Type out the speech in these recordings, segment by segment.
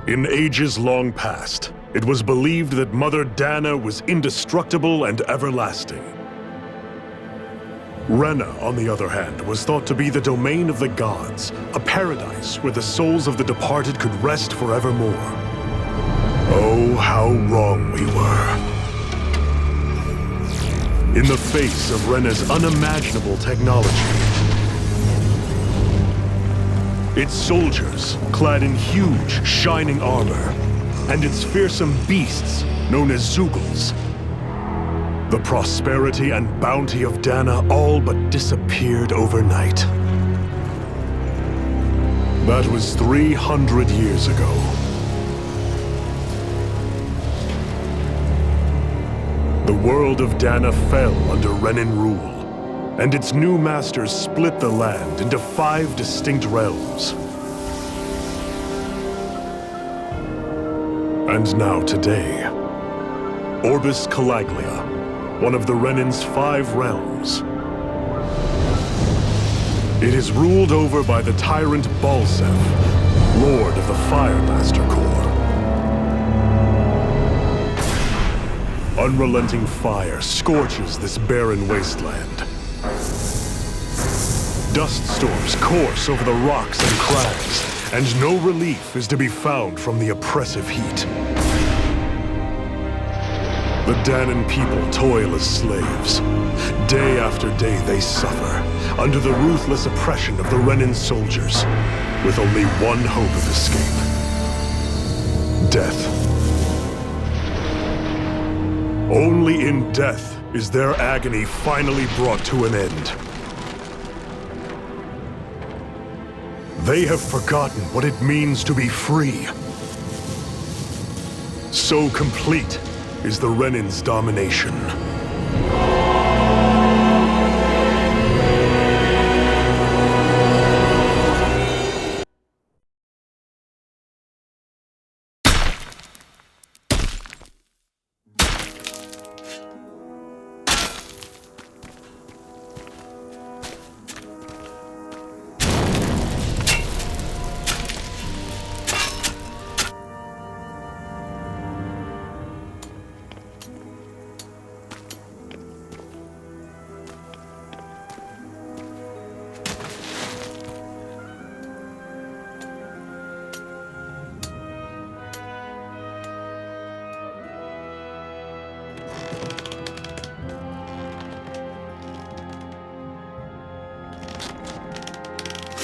In ages long past, it was believed that Mother Dana was indestructible and everlasting. Rena, on the other hand, was thought to be the domain of the gods, a paradise where the souls of the departed could rest forevermore. Oh, how wrong we were. In the face of Rena's unimaginable technology, its soldiers, clad in huge, shining armor, and its fearsome beasts, known as Zeugles. The prosperity and bounty of Dana all but disappeared overnight. That was 300 years ago. The world of Dana fell under Renan rule, and its new masters split the land into 5 distinct realms. And now today, Orbis Calaglia, one of the Renan's 5 realms. It is ruled over by the tyrant Balseph, Lord of the Firemaster Corps. Unrelenting fire scorches this barren wasteland. Dust storms course over the rocks and crags, and no relief is to be found from the oppressive heat. The Danan people toil as slaves. Day after day they suffer, under the ruthless oppression of the Renan soldiers, with only one hope of escape: death. Only in death is their agony finally brought to an end. They have forgotten what it means to be free. So complete is the Renan's domination.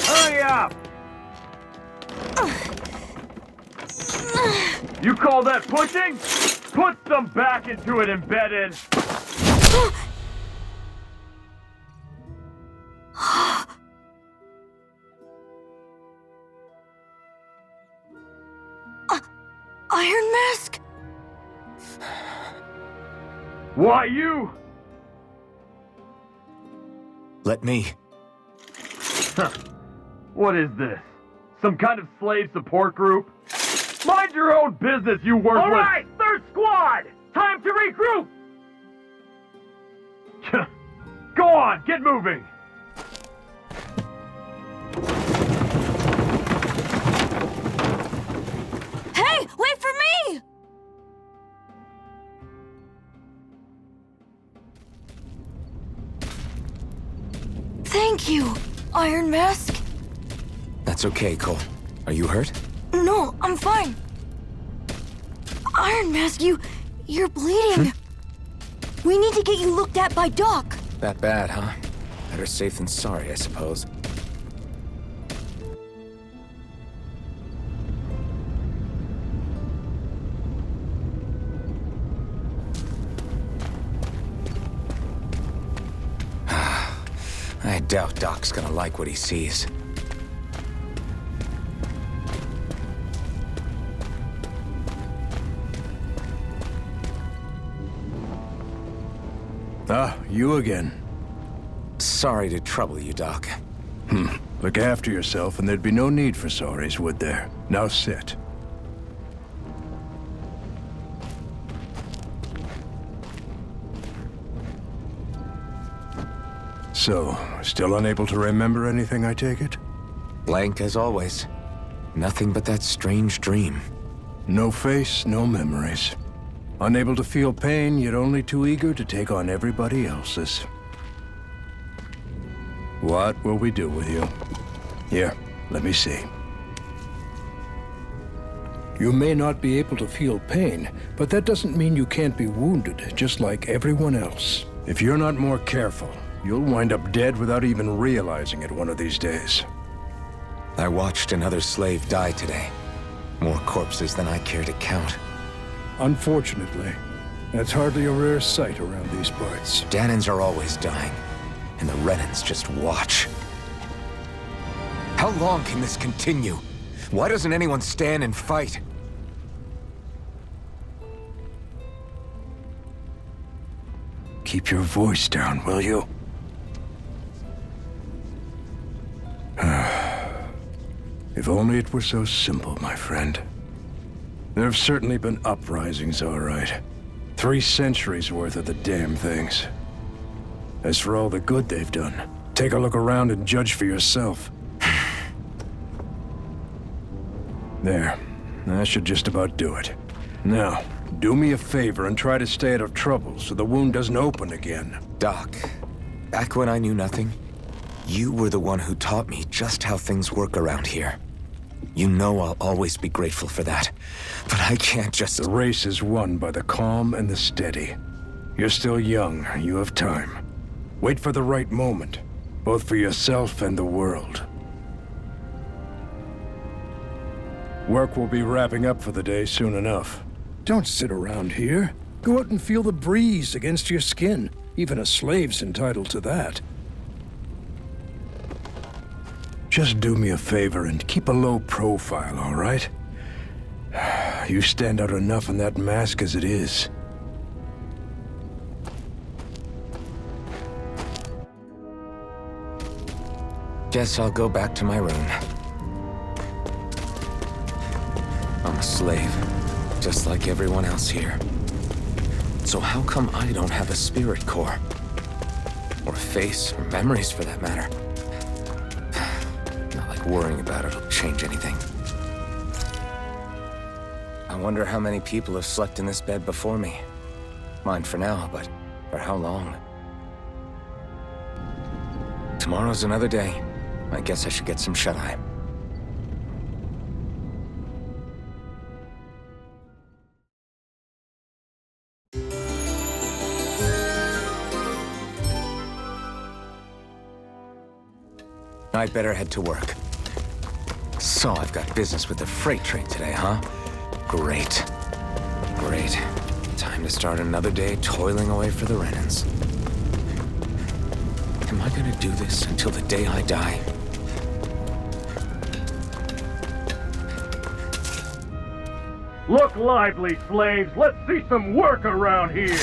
Hurry up! You call that pushing? Put some back into it, embedded! Iron Mask? Why you? Let me. Huh. What is this? Some kind of slave support group? Mind your own business, you worthless— All right, third squad! Time to regroup! Go on, get moving! Hey, wait for me! Thank you, Iron Mask. That's okay, Cole. Are you hurt? No, I'm fine. Iron Mask, you're bleeding. We need to get you looked at by Doc. That bad, huh? Better safe than sorry, I suppose. I doubt Doc's gonna like what he sees. Ah, you again. Sorry to trouble you, Doc. Look after yourself and there'd be no need for sorries, would there? Now sit. So, still unable to remember anything, I take it? Blank as always. Nothing but that strange dream. No face, no memories. Unable to feel pain, yet only too eager to take on everybody else's. What will we do with you? Here, let me see. You may not be able to feel pain, but that doesn't mean you can't be wounded, just like everyone else. If you're not more careful, you'll wind up dead without even realizing it one of these days. I watched another slave die today. More corpses than I care to count. Unfortunately, that's hardly a rare sight around these parts. Dahnans are always dying, and the Renans just watch. How long can this continue? Why doesn't anyone stand and fight? Keep your voice down, will you? If only it were so simple, my friend. There have certainly been uprisings, all right. 3 centuries worth of the damn things. As for all the good they've done, take a look around and judge for yourself. There. That should just about do it. Now, do me a favor and try to stay out of trouble so the wound doesn't open again. Doc, back when I knew nothing, you were the one who taught me just how things work around here. You know I'll always be grateful for that, but I can't just... The race is won by the calm and the steady. You're still young, you have time. Wait for the right moment, both for yourself and the world. Work will be wrapping up for the day soon enough. Don't sit around here. Go out and feel the breeze against your skin. Even a slave's entitled to that. Just do me a favor and keep a low profile, all right? You stand out enough in that mask as it is. Guess I'll go back to my room. I'm a slave, just like everyone else here. So how come I don't have a spirit core? Or a face, or memories for that matter? Not like worrying about it'll change anything. I wonder how many people have slept in this bed before me. Mine for now, but for how long? Tomorrow's another day. I guess I should get some shut-eye. I'd better head to work. So I've got business with the freight train today, huh? Great. Great. Time to start another day toiling away for the Renans. Am I gonna do this until the day I die? Look lively, slaves! Let's see some work around here!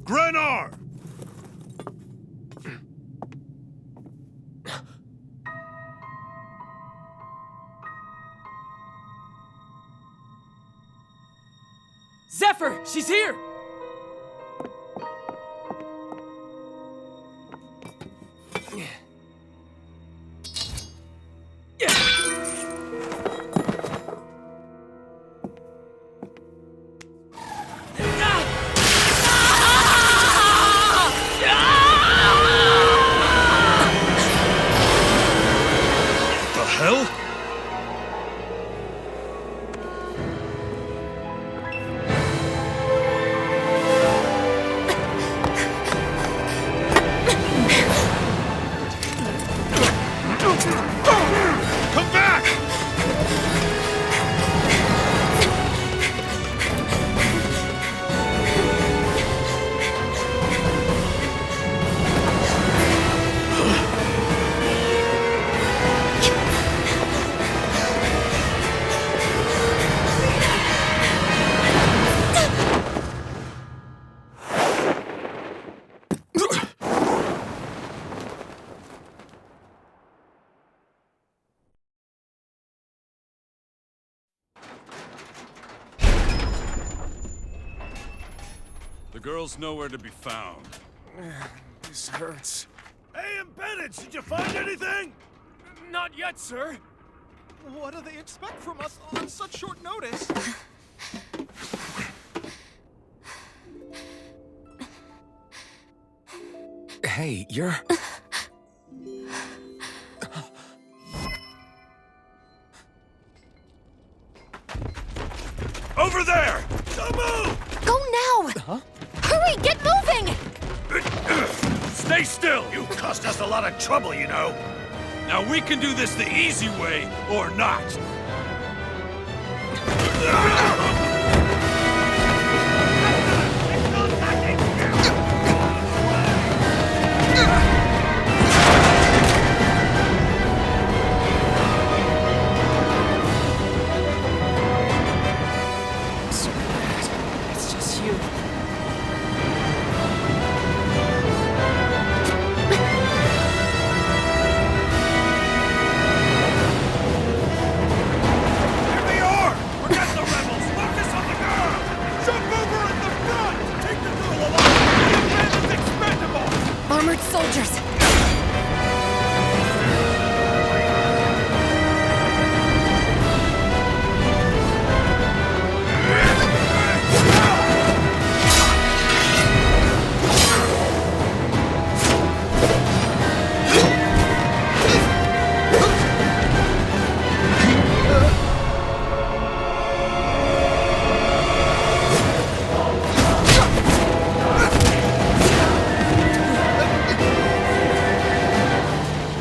Grenar! Zephyr! She's here! The hell? Come back! girl's nowhere to be found. This hurts. Hey, Bennett, did you find anything? Not yet, sir. What do they expect from us on such short notice? Hey, you're... Over there! Don't move! Go now! Huh? Hurry, get moving! Stay still! You cost us a lot of trouble, you know. Now we can do this the easy way, or not. It's just you. Here they are! Forget the rebels! Focus on the girl! Jump over in the front! Take the girl alive! The man is expendable! Armored soldiers!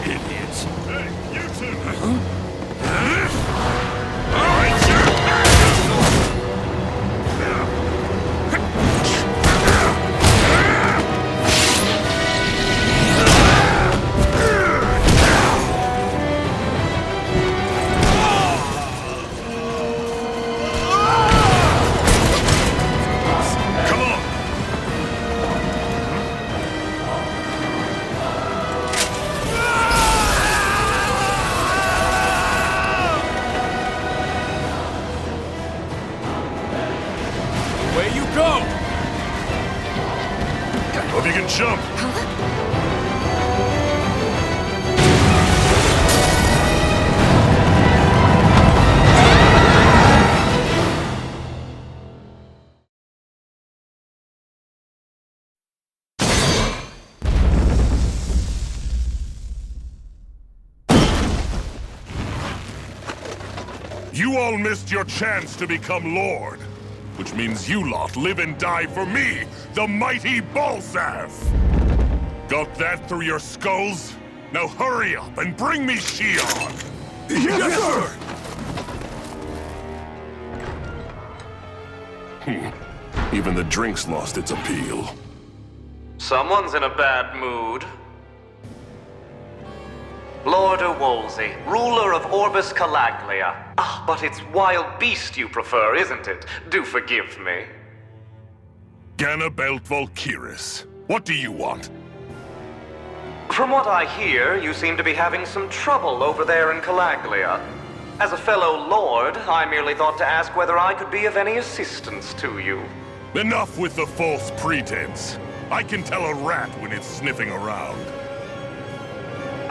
Idiots! Hey, you two! All right, sir! Come on! Away you go! Hope you can jump! You all missed your chance to become Lord. Which means you lot live and die for me, the mighty Balzav! Got that through your skulls? Now hurry up and bring me Shion! Yes, sir! Even the drink's lost its appeal. Someone's in a bad mood. Lord Wolsey, ruler of Orbis Calaglia. Ah, but it's wild beast you prefer, isn't it? Do forgive me. Ganabelt Valkyris, what do you want? From what I hear, you seem to be having some trouble over there in Calaglia. As a fellow lord, I merely thought to ask whether I could be of any assistance to you. Enough with the false pretense. I can tell a rat when it's sniffing around.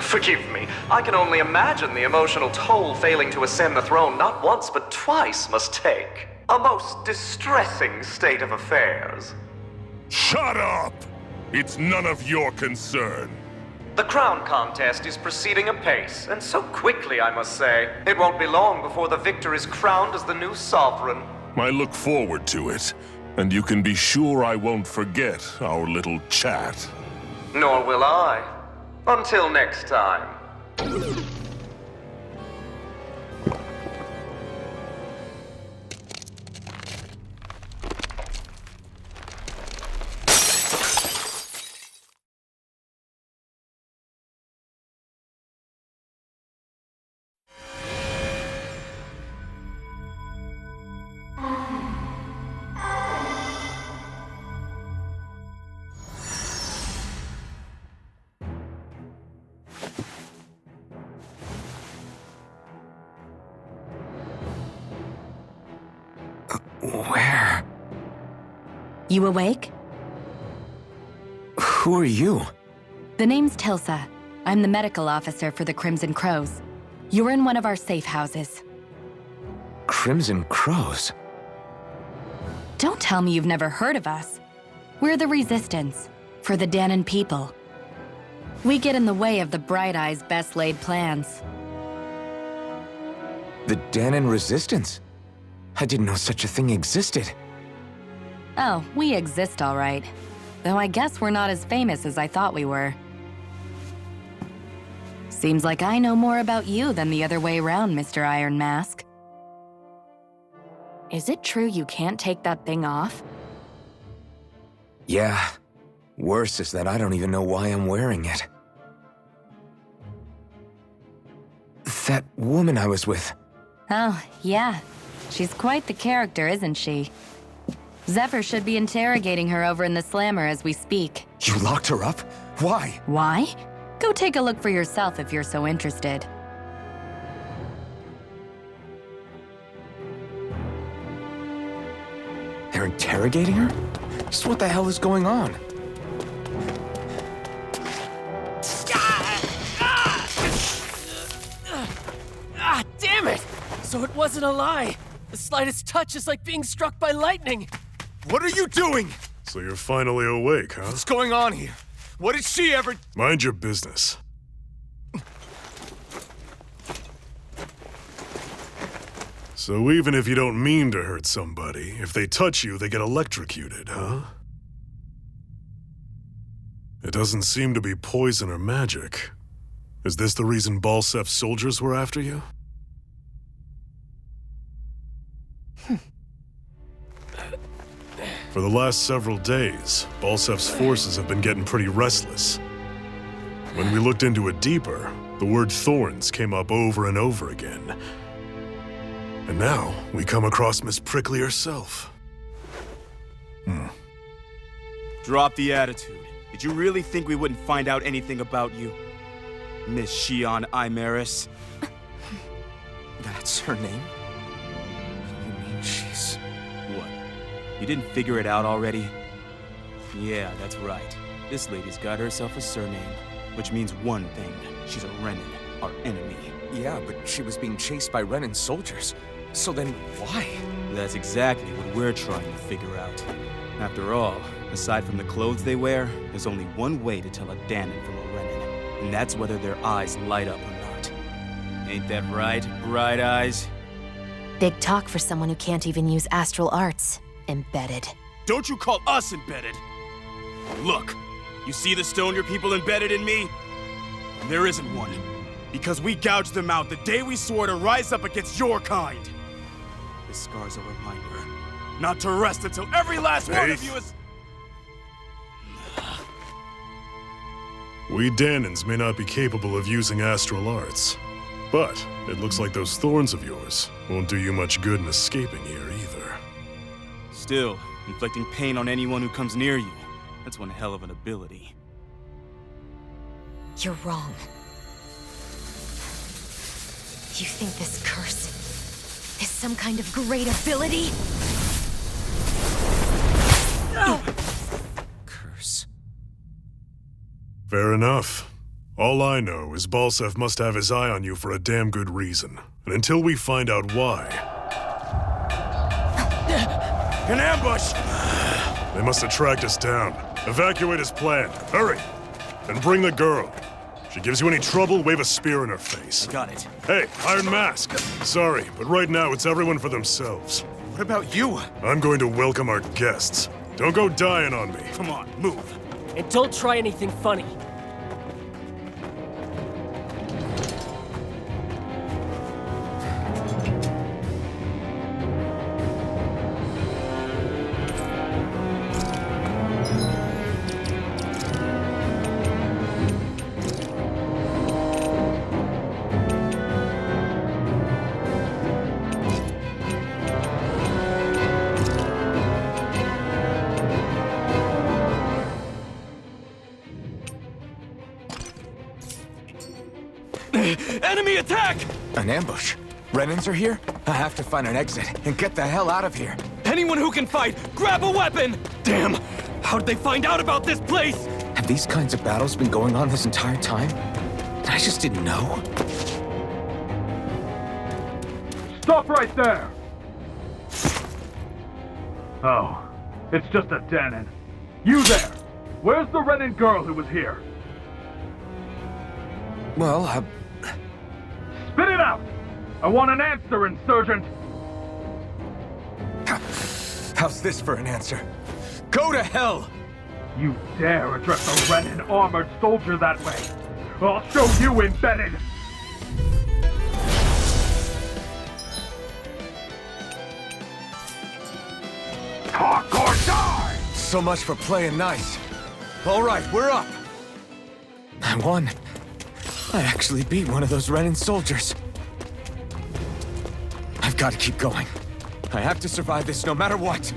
Forgive me, I can only imagine the emotional toll failing to ascend the throne not once but twice must take. A most distressing state of affairs. Shut up! It's none of your concern. The crown contest is proceeding apace, and so quickly, I must say. It won't be long before the victor is crowned as the new sovereign. I look forward to it, and you can be sure I won't forget our little chat. Nor will I. Until next time. Where? You awake? Who are you? The name's Tilsa. I'm the medical officer for the Crimson Crows. You're in one of our safe houses. Crimson Crows? Don't tell me you've never heard of us. We're the Resistance, for the Dahnan people. We get in the way of the Bright Eyes' best-laid plans. The Dahnan Resistance? I didn't know such a thing existed. Oh, we exist all right. Though I guess we're not as famous as I thought we were. Seems like I know more about you than the other way around, Mr. Iron Mask. Is it true you can't take that thing off? Yeah. Worse is that I don't even know why I'm wearing it. That woman I was with. Oh, yeah. She's quite the character, isn't she? Zephyr should be interrogating her over in the Slammer as we speak. You locked her up? Why? Why? Go take a look for yourself if you're so interested. They're interrogating her? Just what the hell is going on? Ah, damn it! So it wasn't a lie. The slightest touch is like being struck by lightning. What are you doing? So you're finally awake, huh? What's going on here? What did she ever... Mind your business. So even if you don't mean to hurt somebody, if they touch you, they get electrocuted, huh? It doesn't seem to be poison or magic. Is this the reason Balsef's soldiers were after you? For the last several days, Balsef's forces have been getting pretty restless. When we looked into it deeper, the word Thorns came up over and over again. And now, we come across Miss Prickly herself. Drop the attitude. Did you really think we wouldn't find out anything about you? Miss Shion Imaris? That's her name? You mean she's... What? You didn't figure it out already? Yeah, that's right. This lady's got herself a surname, which means one thing. She's a Renan, our enemy. Yeah, but she was being chased by Renan's soldiers. So then, why? That's exactly what we're trying to figure out. After all, aside from the clothes they wear, there's only one way to tell a Dahnan from a Renan, and that's whether their eyes light up or not. Ain't that right, Bright Eyes? Big talk for someone who can't even use astral arts. Embedded. Don't you call us embedded! Look, you see the stone your people embedded in me? There isn't one. Because we gouged them out the day we swore to rise up against your kind. This scar's a reminder, not to rest until every last one of you is... We Dahnans may not be capable of using astral arts, but it looks like those thorns of yours won't do you much good in escaping here either. Still, inflicting pain on anyone who comes near you, that's one hell of an ability. You're wrong. You think this curse is some kind of great ability? Curse. Fair enough. All I know is Balsef must have his eye on you for a damn good reason. And until we find out why... An ambush! They must have tracked us down. Evacuate as planned. Hurry! And bring the girl. If she gives you any trouble, wave a spear in her face. Got it. Hey, Iron Mask! Sorry, but right now it's everyone for themselves. What about you? I'm going to welcome our guests. Don't go dying on me. Come on, move. And don't try anything funny. Enemy attack! An ambush? Renans are here? I have to find an exit and get the hell out of here. Anyone who can fight, grab a weapon! Damn! How'd they find out about this place? Have these kinds of battles been going on this entire time? I just didn't know. Stop right there! Oh, it's just a Danon. You there! Where's the Renan girl who was here? Well, Spit it out! I want an answer, Insurgent! how's this for an answer? Go to hell! You dare address a Renan armored soldier that way? I'll show you, Embedded! Talk or die! So much for playing nice. All right, we're up. I won. I actually beat one of those Renan soldiers. I've got to keep going. I have to survive this no matter what.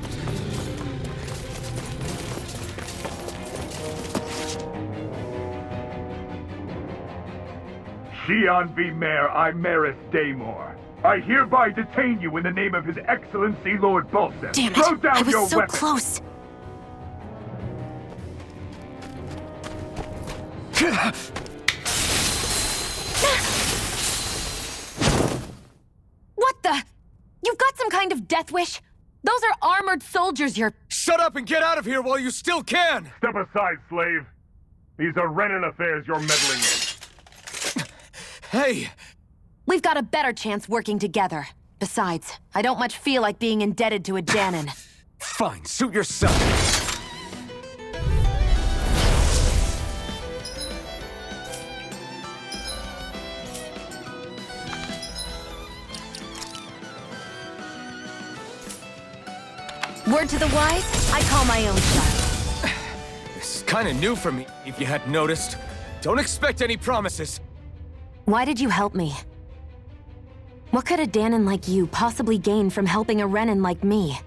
Xian V. Mayor Imaris Daymore. I hereby detain you in the name of His Excellency Lord Bolston. Damn it! Throw down I was your so weapon. close. What the? You've got some kind of death wish? Those are armored soldiers you're... Shut up and get out of here while you still can! Step aside, slave. These are Renan affairs you're meddling in. Hey! We've got a better chance working together. Besides, I don't much feel like being indebted to a Danon. Fine, suit yourself. Word to the wise, I call my own shot. This is kind of new for me, if you hadn't noticed. Don't expect any promises. Why did you help me? What could a Danon like you possibly gain from helping a Renan like me?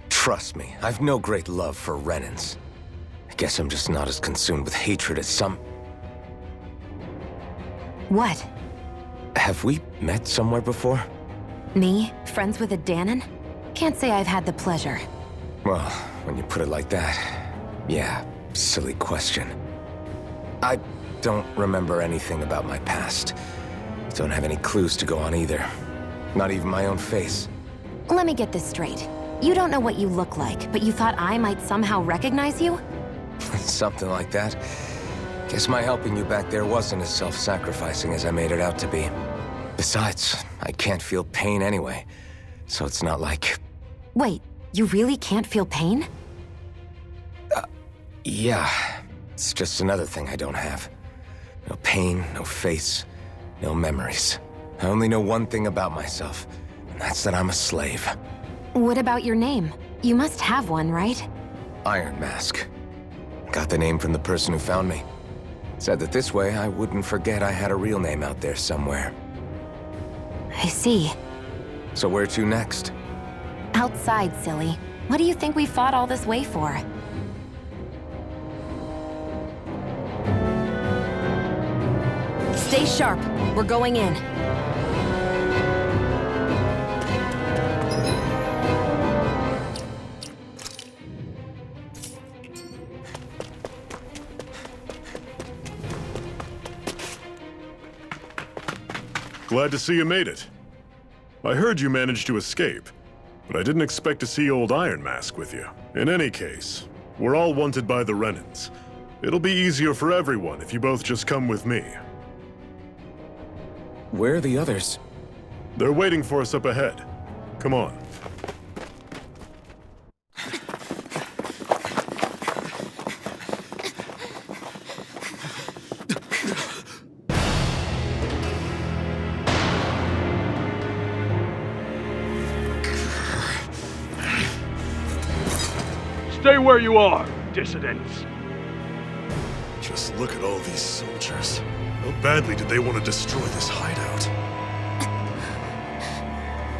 Trust me, I've no great love for Renans. I guess I'm just not as consumed with hatred as some... What? Have we met somewhere before? Me? Friends with a Danon? Can't say I've had the pleasure. Well, when you put it like that, yeah, silly question. I don't remember anything about my past. Don't have any clues to go on either. Not even my own face. Let me get this straight. You don't know what you look like, but you thought I might somehow recognize you? Something like that. Guess my helping you back there wasn't as self-sacrificing as I made it out to be. Besides, I can't feel pain anyway, so it's not like... Wait, you really can't feel pain? Yeah. It's just another thing I don't have. No pain, no face, no memories. I only know one thing about myself, and that's that I'm a slave. What about your name? You must have one, right? Iron Mask. Got the name from the person who found me. Said that this way I wouldn't forget I had a real name out there somewhere. I see. So where to next? Outside, silly. What do you think we fought all this way for? Stay sharp. We're going in. Glad to see you made it. I heard you managed to escape, but I didn't expect to see old Iron Mask with you. In any case, we're all wanted by the Renans. It'll be easier for everyone if you both just come with me. Where are the others? They're waiting for us up ahead. Come on. Stay where you are, dissidents. Just look at all these soldiers. How badly did they want to destroy this hideout?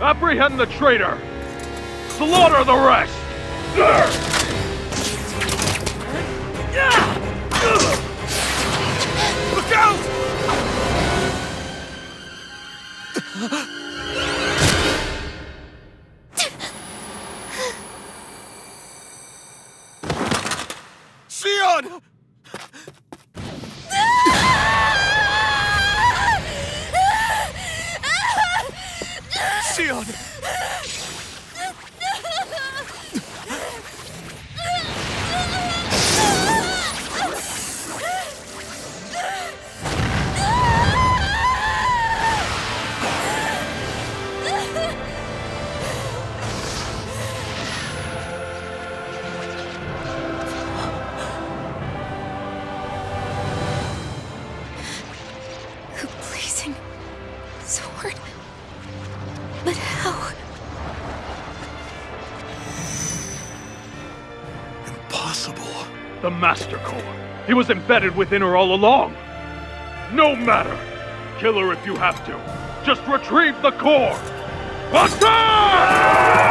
Apprehend the traitor! Slaughter the rest! Look out! Xian! sword. But how? Impossible. The Master Core. He was embedded within her all along. No matter. Kill her if you have to. Just retrieve the core. Attack!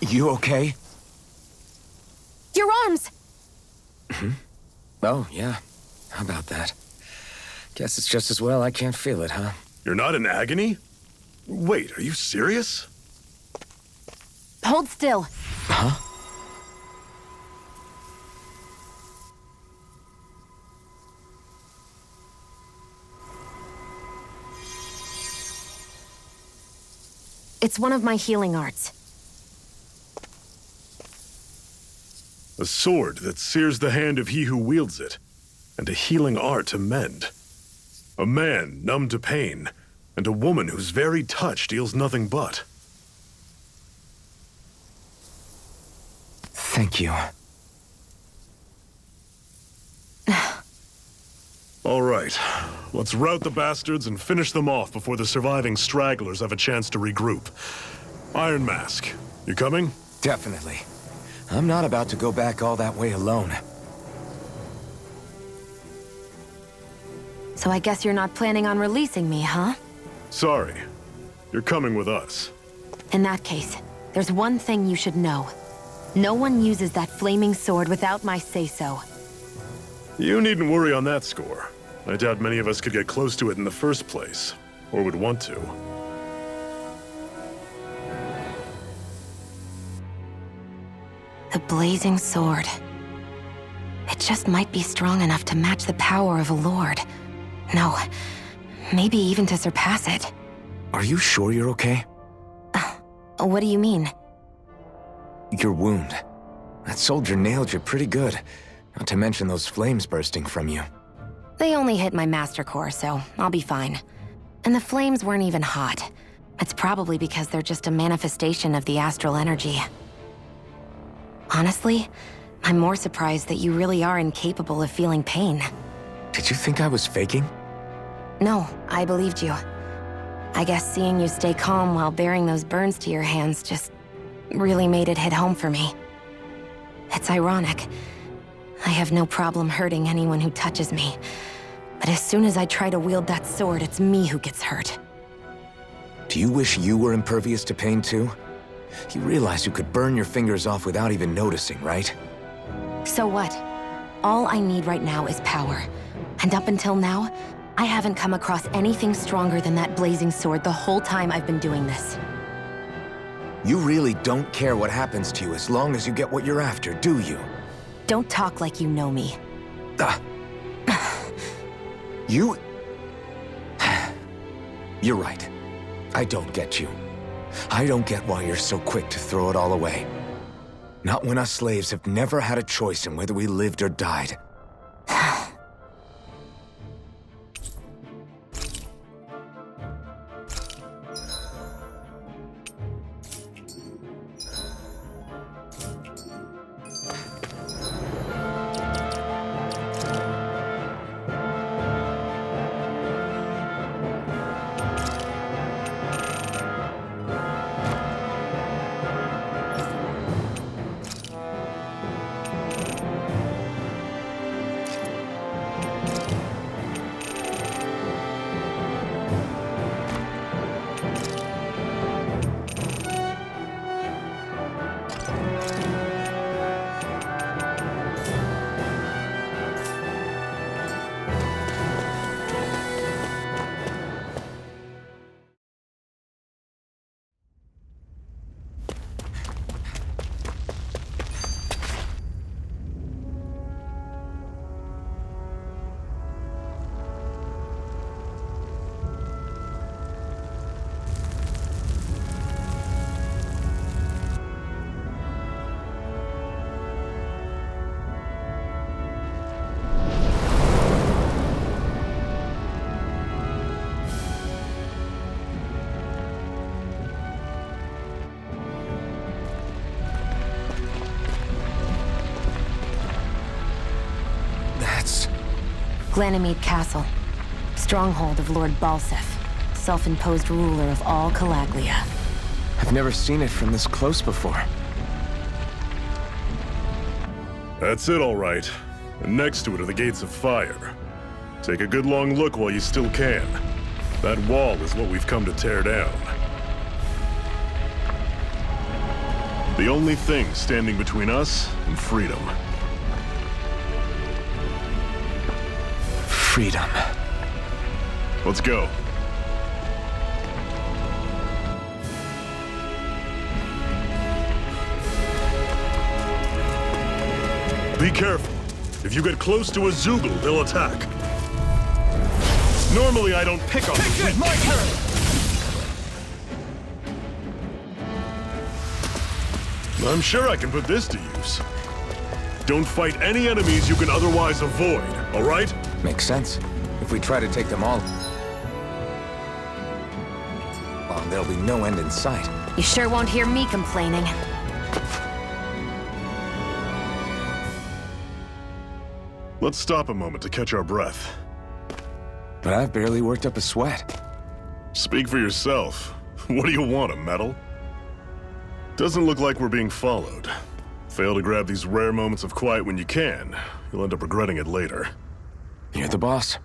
You okay? Your arms! Oh, yeah. How about that? Guess it's just as well I can't feel it, huh? You're not in agony? Wait, are you serious? Hold still. Huh? It's one of my healing arts. A sword that sears the hand of he who wields it, and a healing art to mend. A man numb to pain, and a woman whose very touch deals nothing but. Thank you. All right, let's rout the bastards and finish them off before the surviving stragglers have a chance to regroup. Iron Mask, you coming? Definitely. I'm not about to go back all that way alone. So I guess you're not planning on releasing me, huh? Sorry. You're coming with us. In that case, there's one thing you should know. No one uses that flaming sword without my say-so. You needn't worry on that score. I doubt many of us could get close to it in the first place, or would want to. The blazing sword. It just might be strong enough to match the power of a lord. No, maybe even to surpass it. Are you sure you're okay? What do you mean? Your wound. That soldier nailed you pretty good. Not to mention those flames bursting from you. They only hit my master core, so I'll be fine. And the flames weren't even hot. It's probably because they're just a manifestation of the astral energy. Honestly, I'm more surprised that you really are incapable of feeling pain. Did you think I was faking? No, I believed you. I guess seeing you stay calm while bearing those burns to your hands just really made it hit home for me. It's ironic. I have no problem hurting anyone who touches me. But as soon as I try to wield that sword, it's me who gets hurt. Do you wish you were impervious to pain too? You realize you could burn your fingers off without even noticing, right? So what? All I need right now is power. And up until now, I haven't come across anything stronger than that blazing sword the whole time I've been doing this. You really don't care what happens to you as long as you get what you're after, do you? Don't talk like you know me. You... You're right. I don't get you. I don't get why you're so quick to throw it all away. Not when us slaves have never had a choice in whether we lived or died. That's... Glanimede Castle. Stronghold of Lord Balseph, self-imposed ruler of all Calaglia. I've never seen it from this close before. That's it, all right. And next to it are the Gates of Fire. Take a good long look while you still can. That wall is what we've come to tear down. The only thing standing between us and freedom. Freedom. Let's go. Be careful. If you get close to a Zoogle, they'll attack. Normally, I don't pick on the weak. My turn! I'm sure I can put this to use. Don't fight any enemies you can otherwise avoid, all right? Makes sense. If we try to take them all... well, there'll be no end in sight. You sure won't hear me complaining. Let's stop a moment to catch our breath. But I've barely worked up a sweat. Speak for yourself. What do you want, a medal? Doesn't look like we're being followed. Fail to grab these rare moments of quiet when you can, you'll end up regretting it later. You're the boss.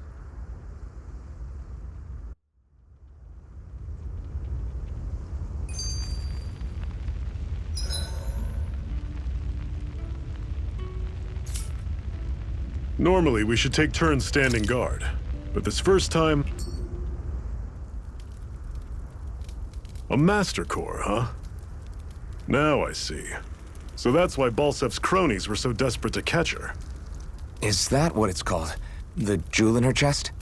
Normally, we should take turns standing guard. But this first time... a Master Core, huh? Now I see. So that's why Balsef's cronies were so desperate to catch her. Is that what it's called? The jewel in her chest?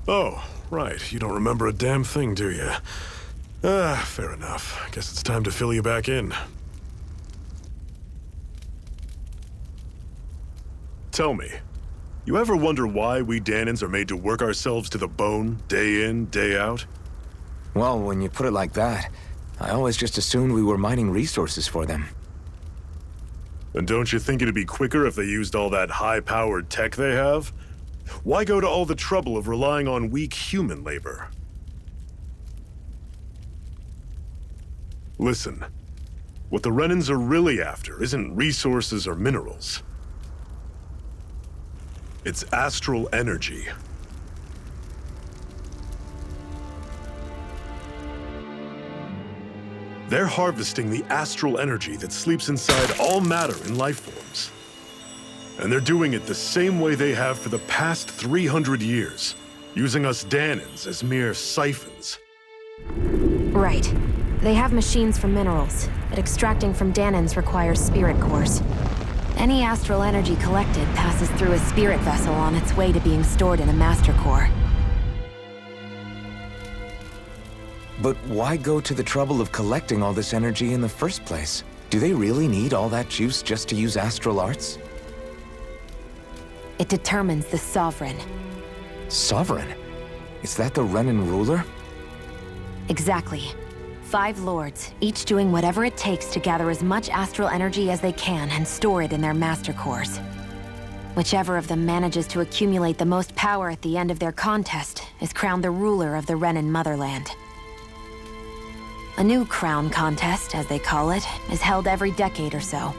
Oh, right. You don't remember a damn thing, do you? Fair enough. Guess it's time to fill you back in. Tell me, you ever wonder why we Dahnans are made to work ourselves to the bone, day in, day out? Well, when you put it like that, I always just assumed we were mining resources for them. And don't you think it'd be quicker if they used all that high-powered tech they have? Why go to all the trouble of relying on weak human labor? Listen, what the Renans are really after isn't resources or minerals. It's astral energy. They're harvesting the astral energy that sleeps inside all matter in life forms. And they're doing it the same way they have for the past 300 years, using us Dahnans as mere siphons. Right. They have machines for minerals, but extracting from Dahnans requires spirit cores. Any astral energy collected passes through a spirit vessel on its way to being stored in a master core. But why go to the trouble of collecting all this energy in the first place? Do they really need all that juice just to use astral arts? It determines the Sovereign. Sovereign? Is that the Renan ruler? Exactly. 5 lords, each doing whatever it takes to gather as much astral energy as they can and store it in their master cores. Whichever of them manages to accumulate the most power at the end of their contest is crowned the ruler of the Renan motherland. A new crown contest, as they call it, is held every decade or so.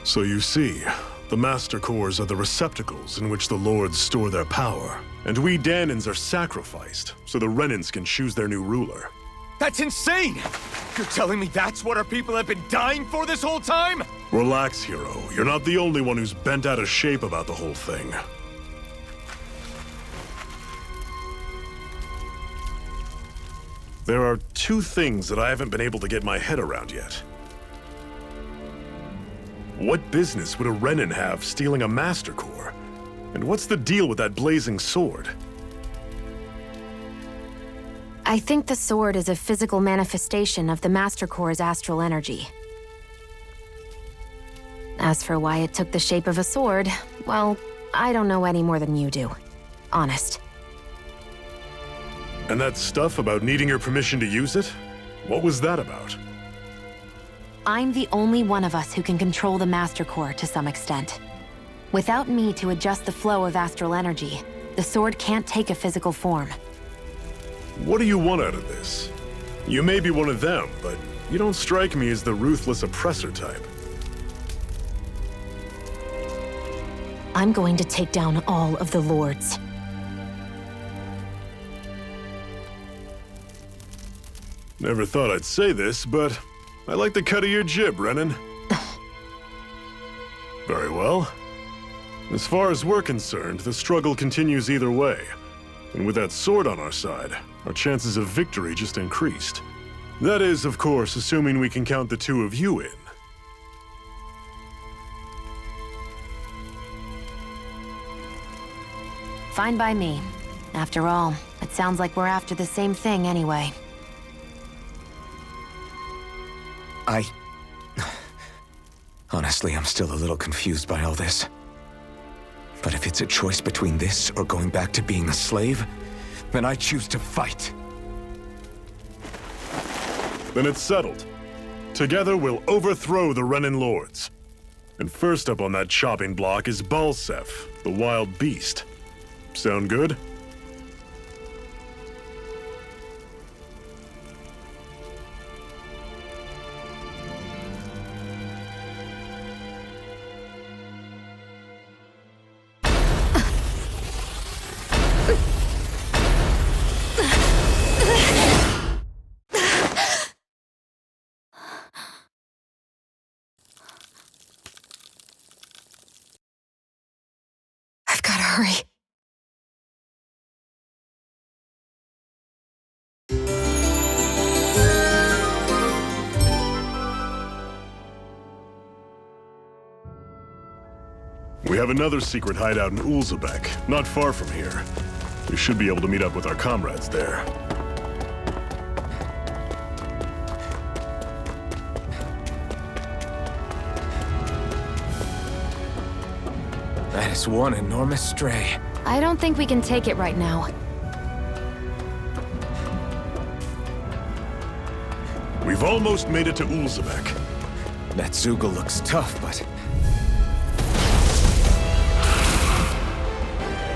So you see, the Master Cores are the receptacles in which the Lords store their power. And we Dahnans are sacrificed, so the Renans can choose their new ruler. That's insane! You're telling me that's what our people have been dying for this whole time? Relax, hero. You're not the only one who's bent out of shape about the whole thing. There are 2 things that I haven't been able to get my head around yet. What business would a Renan have stealing a Master Core? And what's the deal with that blazing sword? I think the sword is a physical manifestation of the Master Core's astral energy. As for why it took the shape of a sword, well, I don't know any more than you do. Honest. And that stuff about needing your permission to use it? What was that about? I'm the only one of us who can control the Master Core to some extent. Without me to adjust the flow of astral energy, the sword can't take a physical form. What do you want out of this? You may be one of them, but you don't strike me as the ruthless oppressor type. I'm going to take down all of the Lords. Never thought I'd say this, but I like the cut of your jib, Renan. Very well. As far as we're concerned, the struggle continues either way. And with that sword on our side, our chances of victory just increased. That is, of course, assuming we can count the two of you in. Fine by me. After all, it sounds like we're after the same thing anyway. Honestly, I'm still a little confused by all this. But if it's a choice between this or going back to being a slave, then I choose to fight. Then it's settled. Together, we'll overthrow the Renan Lords. And first up on that chopping block is Balseph, the wild beast. Sound good? I've gotta hurry. We have another secret hideout in Ulzebek, not far from here. We should be able to meet up with our comrades there. That is one enormous stray. I don't think we can take it right now. We've almost made it to Ulzebek. That Zugel looks tough, but...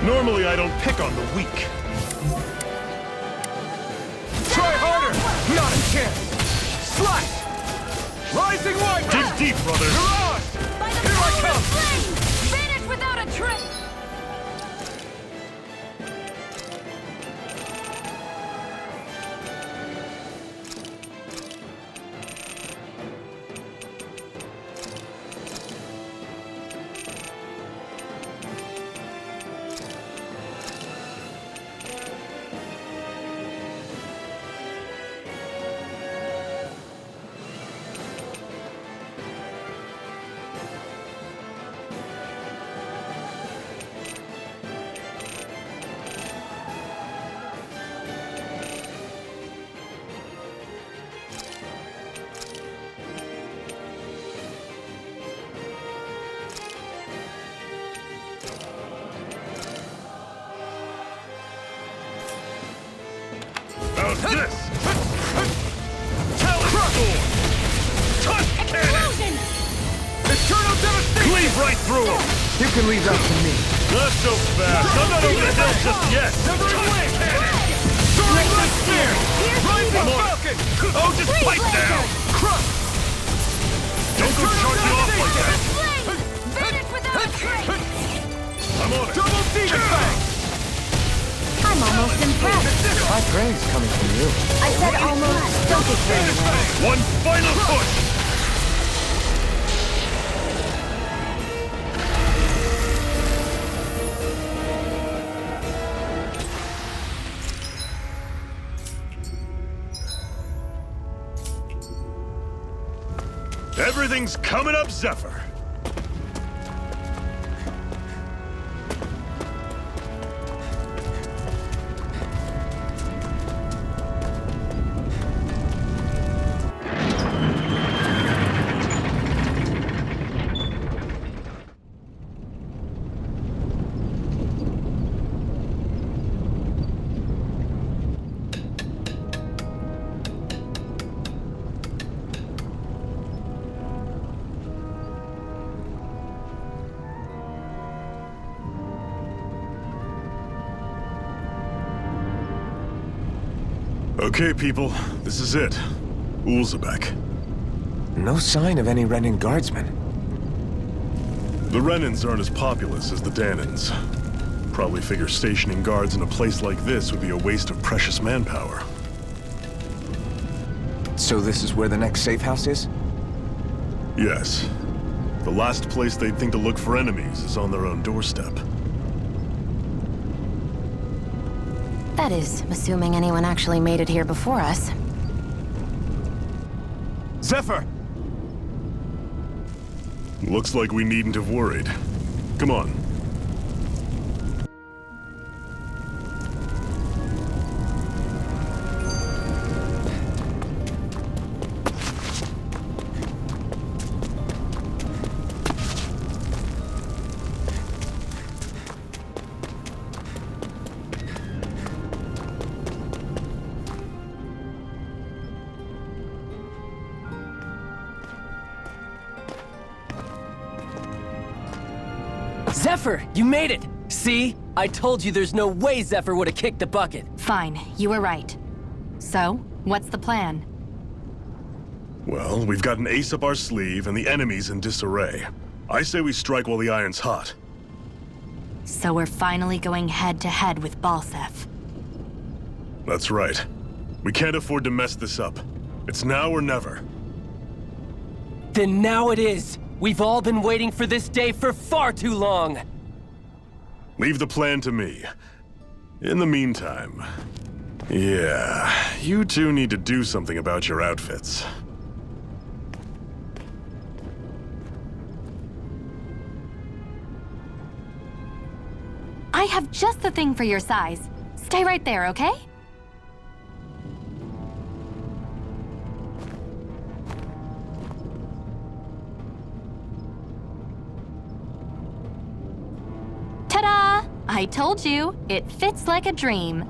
Normally, I don't pick on the weak. Try harder! Not a chance! Slash! Rising one! Dig deep, brother! Mirage! Here I come! Finish without a trick! How's this? Talon Sword! Tusk Cannon! Eternal devastation! Cleave right through him! You can leave that to me. Not so fast! I'm not over the hill just yet! Severing Wing! Soaring Red Spear! Rising Falcon! Oh, just fight now! Crush! Don't go charging off like that! Finish without a trick! I'm on it! Double Demon Fang! I'm almost impressed. High praise coming from you. I said almost. Don't get carried away. One final push! Everything's coming up, Zephyr. Okay, people, this is it. Ulzebek. No sign of any Renan guardsmen. The Renans aren't as populous as the Danans. Probably figure stationing guards in a place like this would be a waste of precious manpower. So this is where the next safe house is? Yes. The last place they'd think to look for enemies is on their own doorstep. That is, assuming anyone actually made it here before us. Zephyr! Looks like we needn't have worried. Come on. Zephyr, you made it! See? I told you there's no way Zephyr would have kicked the bucket. Fine, you were right. So, what's the plan? Well, we've got an ace up our sleeve and the enemy's in disarray. I say we strike while the iron's hot. So we're finally going head-to-head with Balseph. That's right. We can't afford to mess this up. It's now or never. Then now it is! We've all been waiting for this day for far too long! Leave the plan to me. In the meantime... Yeah, you two need to do something about your outfits. I have just the thing for your size. Stay right there, okay? Ta-da! I told you, it fits like a dream.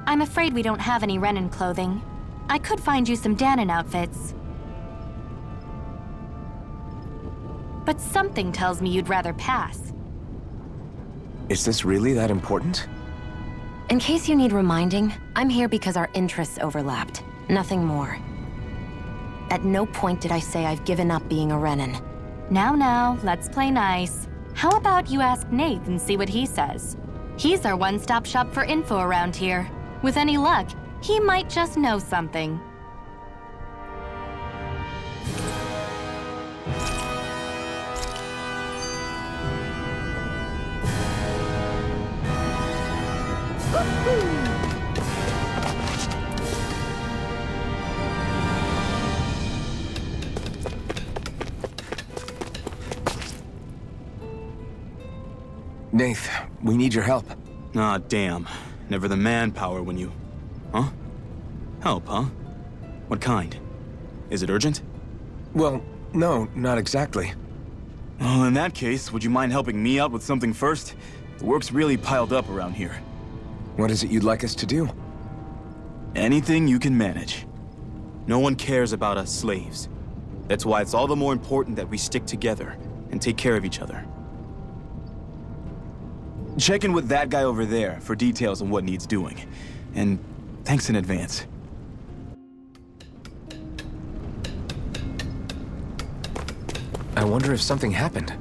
I'm afraid we don't have any Renan clothing. I could find you some Danon outfits. But something tells me you'd rather pass. Is this really that important? In case you need reminding, I'm here because our interests overlapped. Nothing more. At no point did I say I've given up being a Renan. Now, let's play nice. How about you ask Nate and see what he says? He's our one-stop shop for info around here. With any luck, he might just know something. Nath, we need your help. Ah, damn. Never the manpower when you... Huh? Help, huh? What kind? Is it urgent? Well, no, not exactly. Well, in that case, would you mind helping me out with something first? The work's really piled up around here. What is it you'd like us to do? Anything you can manage. No one cares about us slaves. That's why it's all the more important that we stick together and take care of each other. Check in with that guy over there for details on what needs doing. And thanks in advance. I wonder if something happened.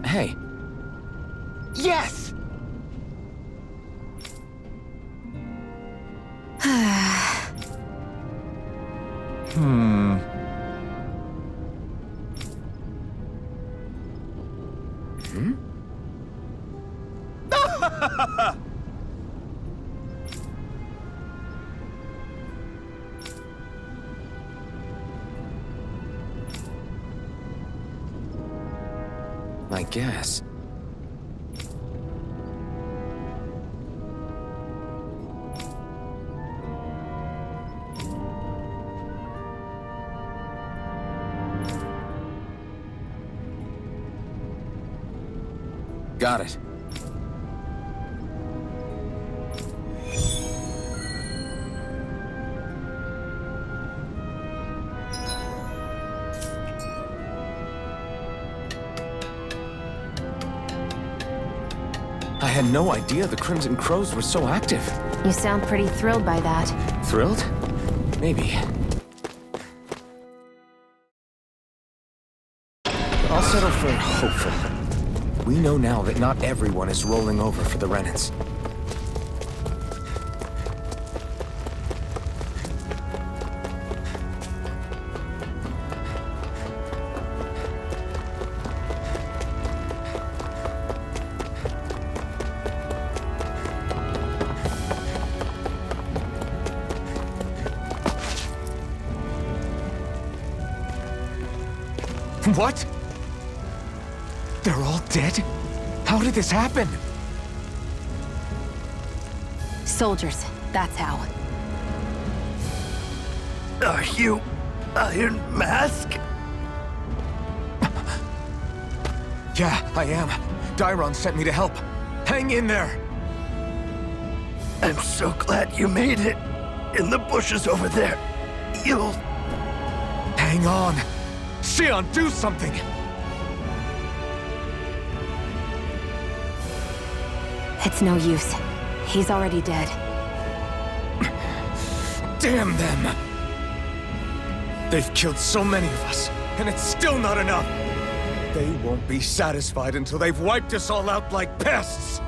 Hey. Yes! I guess. Got it. had no idea the Crimson Crows were so active. You sound pretty thrilled by that. Thrilled? Maybe. I'll settle for hopeful. We know now that not everyone is rolling over for the Renans. What? They're all dead? How did this happen? Soldiers, that's how. Are you Iron Mask? Yeah, I am. Dairon sent me to help. Hang in there! I'm so glad you made it. In the bushes over there. You'll... Hang on! Xion, do something! It's no use. He's already dead. Damn them! They've killed so many of us, and it's still not enough! They won't be satisfied until they've wiped us all out like pests!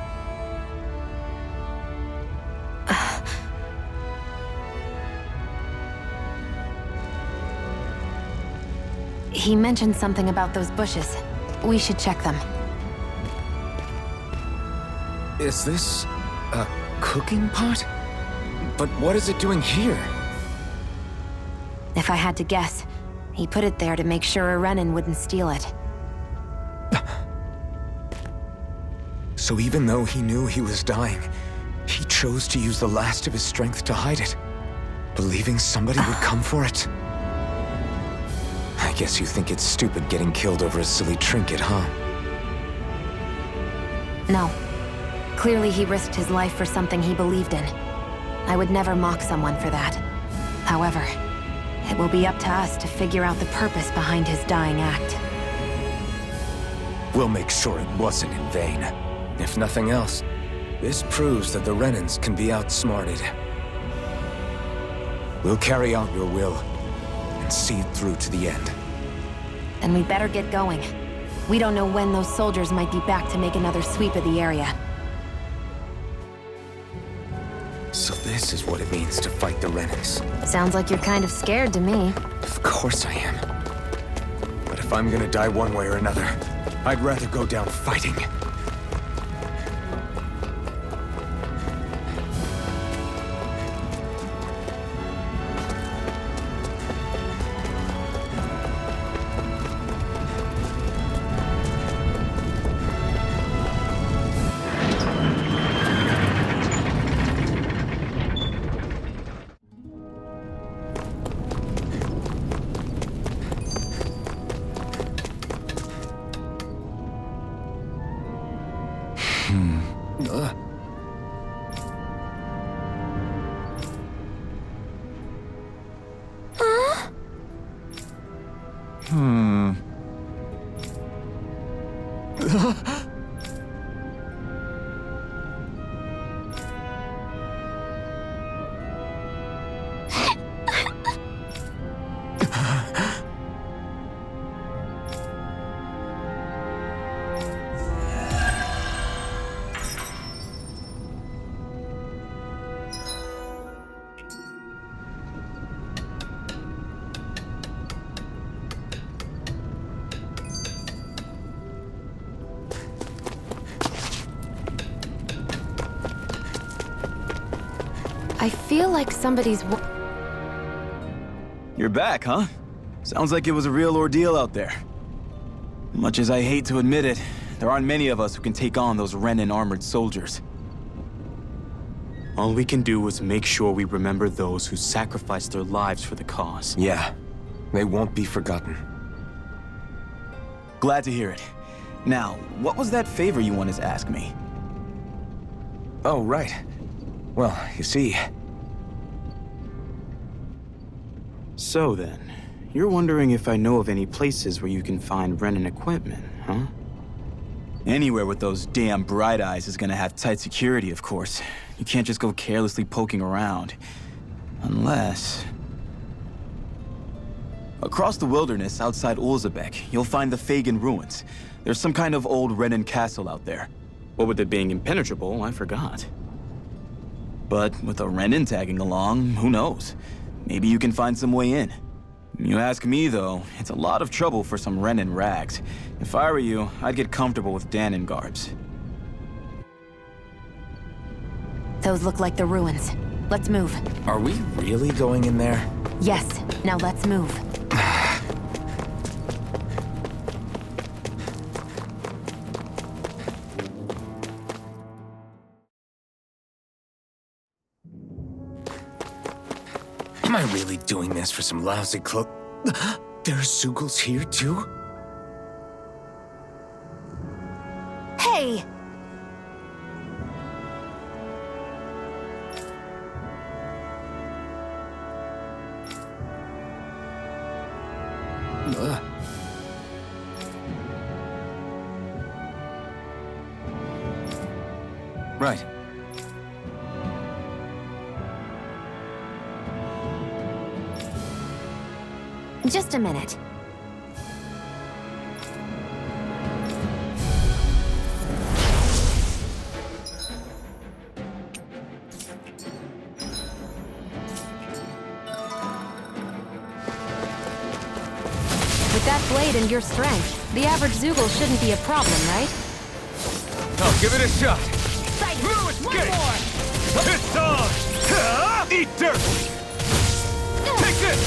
He mentioned something about those bushes. We should check them. Is this a cooking pot? But what is it doing here? If I had to guess, he put it there to make sure a Renan wouldn't steal it. So even though he knew he was dying, he chose to use the last of his strength to hide it, believing somebody would come for it. I guess you think it's stupid getting killed over a silly trinket, huh? No. Clearly he risked his life for something he believed in. I would never mock someone for that. However, it will be up to us to figure out the purpose behind his dying act. We'll make sure it wasn't in vain. If nothing else, this proves that the Renans can be outsmarted. We'll carry out your will, and see it through to the end. Then we'd better get going. We don't know when those soldiers might be back to make another sweep of the area. So this is what it means to fight the Renans. Sounds like you're kind of scared to me. Of course I am. But if I'm gonna die one way or another, I'd rather go down fighting. I feel like somebody's You're back, huh? Sounds like it was a real ordeal out there. Much as I hate to admit it, there aren't many of us who can take on those Renan armored soldiers. All we can do is make sure we remember those who sacrificed their lives for the cause. Yeah, they won't be forgotten. Glad to hear it. Now, what was that favor you wanted to ask me? Oh, right. Well, you see... So then, you're wondering if I know of any places where you can find Renan equipment, huh? Anywhere with those damn bright eyes is gonna have tight security, of course. You can't just go carelessly poking around. Unless... Across the wilderness outside Ulzebek, you'll find the Fagin ruins. There's some kind of old Renan castle out there. What with it being impenetrable, I forgot. But with a Renan tagging along, who knows? Maybe you can find some way in. You ask me, though, it's a lot of trouble for some Renan rags. If I were you, I'd get comfortable with Danon garbs. Those look like the ruins. Let's move. Are we really going in there? Yes. Now let's move. Am I really doing this for some lousy cloak? There are Zeugles here, too? Hey! Right. Just a minute. With that blade and your strength, the average Zeugl shouldn't be a problem, right? I'll give it a shot. No escape! It's on! Eat dirt! Take this!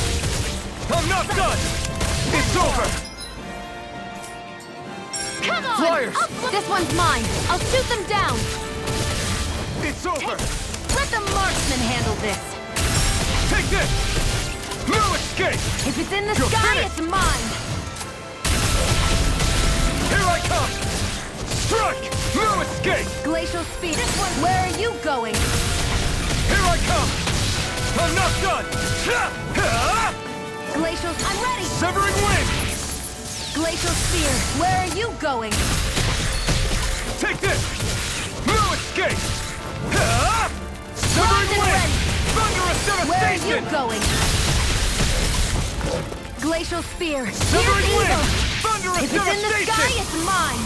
I'm not done! It's over! Come on! Flyers! This one's mine. I'll shoot them down. It's over! Let the marksman handle this. Take this! No escape! If it's in the You're sky, finished. it's mine. Here I come! Strike! No escape! Glacial speed. Where are you going? Here I come! I'm not done! Glacial, I'm ready! Severing wind! Glacial spear, where are you going? Take this! No escape! Locked Severing and wind! ready. Thunderous Where are you devastation! going? Glacial spear, Severing here's wind! evil! Thunderous If it's in the devastation! sky, it's mine!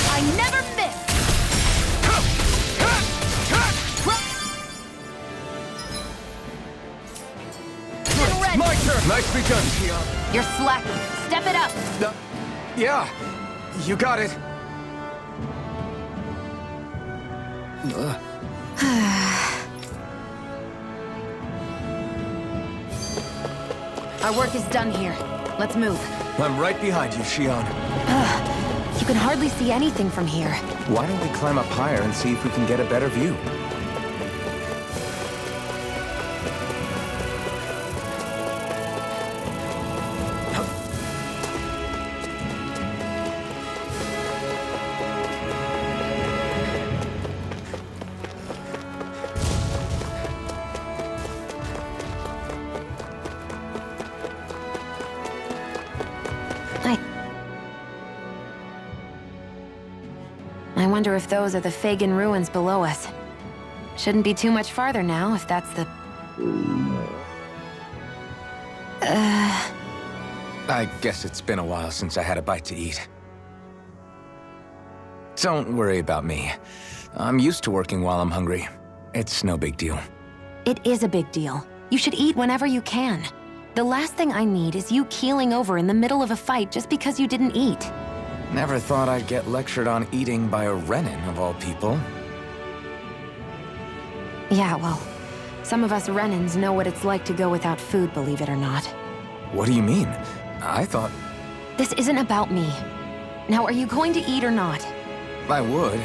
I never miss! Ready. My turn! Nicely done, Xion. You're slacking. Step it up. Yeah, you got it. Our work is done here. Let's move. I'm right behind you, Xion. You can hardly see anything from here. Why don't we climb up higher and see if we can get a better view? I wonder if those are the Fagin ruins below us. Shouldn't be too much farther now, if that's the... I guess it's been a while since I had a bite to eat. Don't worry about me. I'm used to working while I'm hungry. It's no big deal. It is a big deal. You should eat whenever you can. The last thing I need is you keeling over in the middle of a fight just because you didn't eat. Never thought I'd get lectured on eating by a Renan, of all people. Yeah, well, some of us Renans know what it's like to go without food, believe it or not. What do you mean? I thought... This isn't about me. Now, are you going to eat or not? I would,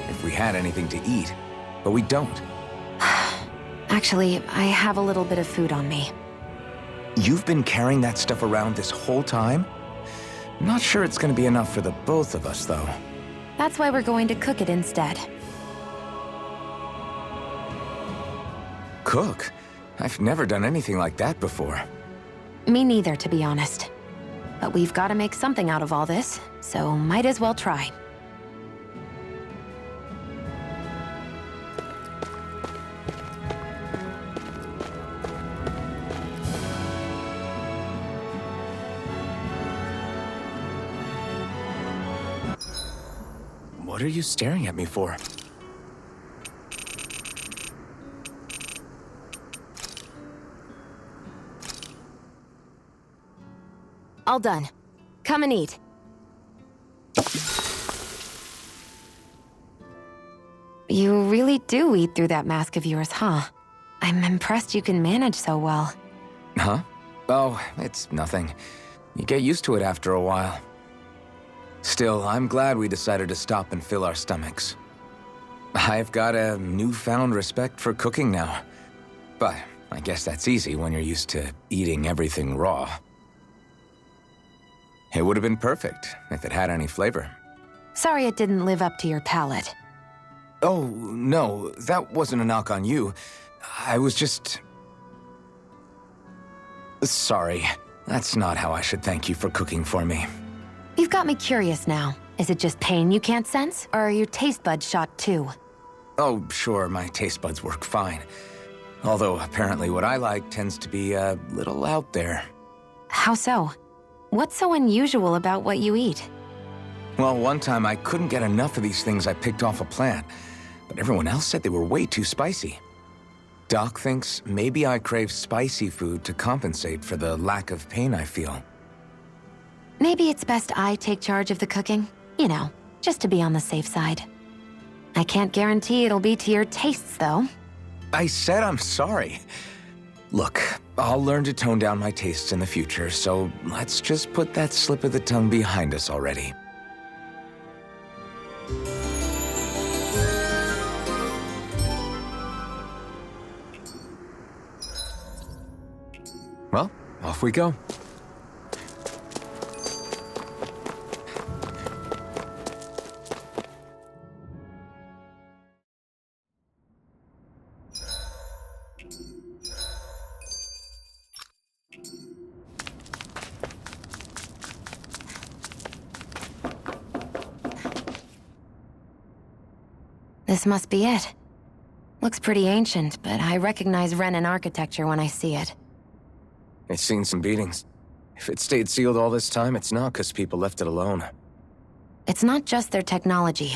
if we had anything to eat. But we don't. Actually, I have a little bit of food on me. You've been carrying that stuff around this whole time? Not sure it's gonna be enough for the both of us, though. That's why we're going to cook it instead. Cook? I've never done anything like that before. Me neither, to be honest. But we've got to make something out of all this, so might as well try. What are you staring at me for? All done. Come and eat. You really do eat through that mask of yours, huh? I'm impressed you can manage so well. Huh? Oh, it's nothing. You get used to it after a while. Still, I'm glad we decided to stop and fill our stomachs. I've got a newfound respect for cooking now. But I guess that's easy when you're used to eating everything raw. It would have been perfect if it had any flavor. Sorry it didn't live up to your palate. Oh, no, that wasn't a knock on you. I was just... Sorry. That's not how I should thank you for cooking for me. You've got me curious now. Is it just pain you can't sense, or are your taste buds shot too? Oh, sure, my taste buds work fine. Although apparently what I like tends to be a little out there. How so? What's so unusual about what you eat? Well, one time I couldn't get enough of these things I picked off a plant, but everyone else said they were way too spicy. Doc thinks maybe I crave spicy food to compensate for the lack of pain I feel. Maybe it's best I take charge of the cooking. You know, just to be on the safe side. I can't guarantee it'll be to your tastes, though. I said I'm sorry. Look, I'll learn to tone down my tastes in the future, so let's just put that slip of the tongue behind us already. Well, off we go. This must be it. Looks pretty ancient, but I recognize Renan architecture when I see it. It's seen some beatings. If it stayed sealed all this time, it's not because people left it alone. It's not just their technology.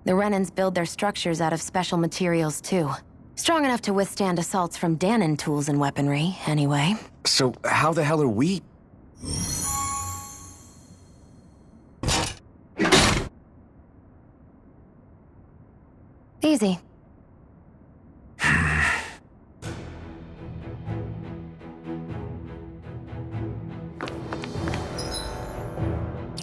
The Renans build their structures out of special materials, too. Strong enough to withstand assaults from Danon tools and weaponry, anyway. So how the hell are we... Easy.